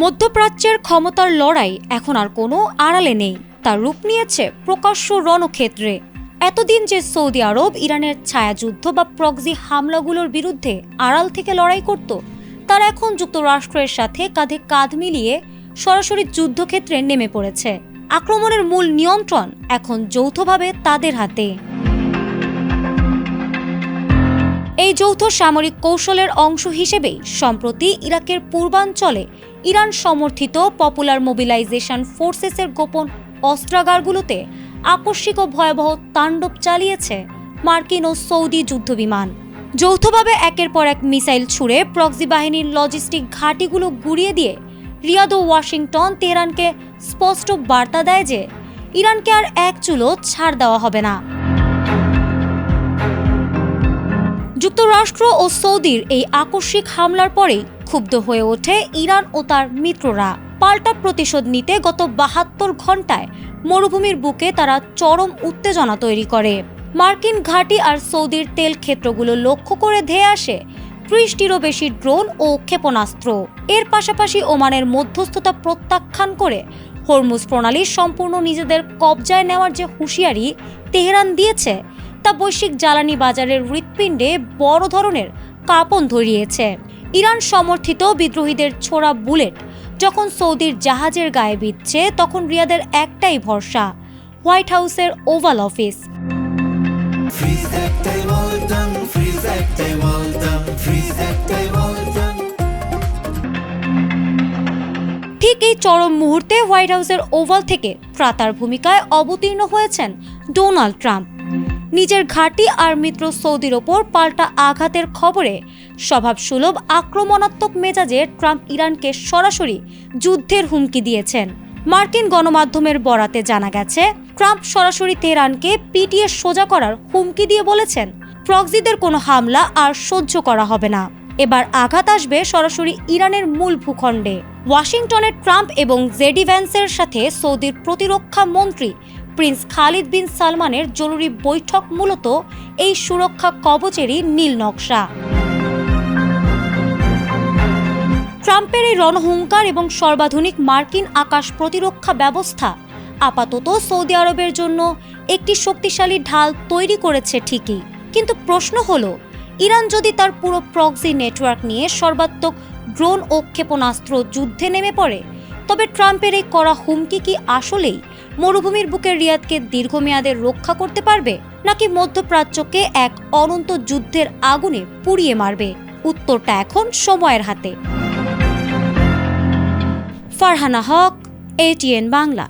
মধ্যপ্রাচ্যের ক্ষমতার লড়াই এখন আর কোনো আড়ালে নেই, তার রূপ নিয়েছে প্রকাশ্য রণক্ষেত্রে। এতদিন যে সৌদি আরব ইরানের ছায়াযুদ্ধ বা প্রক্সি হামলাগুলোর বিরুদ্ধে আড়াল থেকে লড়াই করত, তারা এখন যুক্তরাষ্ট্রের সাথে কাঁধে কাঁধ মিলিয়ে সরাসরি যুদ্ধক্ষেত্রে নেমে পড়েছে। আক্রমণের মূল নিয়ন্ত্রণ এখন যৌথভাবে তাদের হাতে। এই যৌথ সামরিক কৌশলের অংশ হিসেবেই সম্প্রতি ইরাকের পূর্বাঞ্চলে ইরান সমর্থিত পপুলার মোবিলাইজেশন ফোর্সেসের গোপন অস্ত্রাগারগুলোতে আকস্মিক ও ভয়াবহ তাণ্ডব চালিয়েছে মার্কিন ও সৌদি যুদ্ধবিমান। যৌথভাবে একের পর এক মিসাইল ছুড়ে প্রক্সি বাহিনীর লজিস্টিক ঘাঁটিগুলো গুঁড়িয়ে দিয়ে রিয়াদ ও ওয়াশিংটন তেহরানকে স্পষ্ট বার্তা দেয় যে ইরানকে আর এক চুলো ছাড় দেওয়া হবে না। যুক্তরাষ্ট্র ও সৌদির এই আকস্মিক হামলার পরেই ক্ষুব্ধ হয়ে ওঠে ইরান ও তার মিত্ররা। পাল্টা প্রতিশোধ নিতে গত ৭২ ঘণ্টায় মরুভূমির বুকে তারা চরম উত্তেজনা তৈরি করে। মার্কিন ঘাঁটি আর সৌদির তেল ক্ষেত্রগুলো লক্ষ্য করে ধেয়ে আসে ৩০টিরও বেশি ড্রোন ও ক্ষেপণাস্ত্র। এর পাশাপাশি ওমানের মধ্যস্থতা প্রত্যাখ্যান করে হরমুজ প্রণালী সম্পূর্ণ নিজেদের কবজায় নেওয়ার যে হুঁশিয়ারি তেহরান দিয়েছে, তা বৈশ্বিক জ্বালানি বাজারের হৃৎপিণ্ডে বড় ধরনের কাঁপন ধরিয়েছে। ইরান সমর্থিত বিদ্রোহীদের ছোড়া বুলেট যখন সৌদির জাহাজের গায়ে বিঁধছে, তখন রিয়াদের একটাই ভরসা, হোয়াইট হাউসের ওভাল অফিস। ঠিক এই চরম মুহূর্তে হোয়াইট হাউসের ওভাল থেকে ত্রাতার ভূমিকায় অবতীর্ণ হয়েছেন ডোনাল্ড ট্রাম্প। নিজের ঘাঁটি আর মিত্র সৌদির ওপর পাল্টা আঘাতের খবরে স্বভাবসুলভ আক্রমণাত্মক মেজাজে ট্রাম্প ইরানকে সরাসরি যুদ্ধের হুমকি দিয়েছেন। মার্কিন গণমাধ্যমের বরাতে জানা গেছে, ট্রাম্প সরাসরি তেহরানকে পিটিয়ে সোজা করার হুমকি দিয়ে বলেছেন, প্রক্সিদের কোনো হামলা আর সহ্য করা হবে না। এবার আঘাত আসবে সরাসরি ইরানের মূল ভূখণ্ডে। ওয়াশিংটনের ট্রাম্প এবং জেডি ভ্যান্সের সাথে সৌদির প্রতিরক্ষা মন্ত্রী প্রিন্স খালিদ বিন সালমানের জরুরি বৈঠক মূলত এই সুরক্ষা কবচেরই নীল নকশা। ট্রাম্পের এই রণহুঙ্কার এবং সর্বাধুনিক মার্কিন আকাশ প্রতিরক্ষা ব্যবস্থা আপাতত সৌদি আরবের জন্য একটি শক্তিশালী ঢাল তৈরি করেছে ঠিকই, কিন্তু প্রশ্ন হলো, ইরান যদি তার পুরো প্রক্সি নেটওয়ার্ক নিয়ে সর্বাত্মক ড্রোন ও ক্ষেপণাস্ত্র যুদ্ধে নেমে পড়ে, তবে ট্রাম্পের এই কড়া হুমকি কি আসলেই মরুভূমির বুকের রিয়াদকে দীর্ঘমেয়াদে রক্ষা করতে পারবে, নাকি মধ্যপ্রাচ্যকে এক অনন্ত যুদ্ধের আগুনে পুড়িয়ে মারবে? উত্তরটা এখন সময়ের হাতে। ফারহানা হক, ATN বাংলা।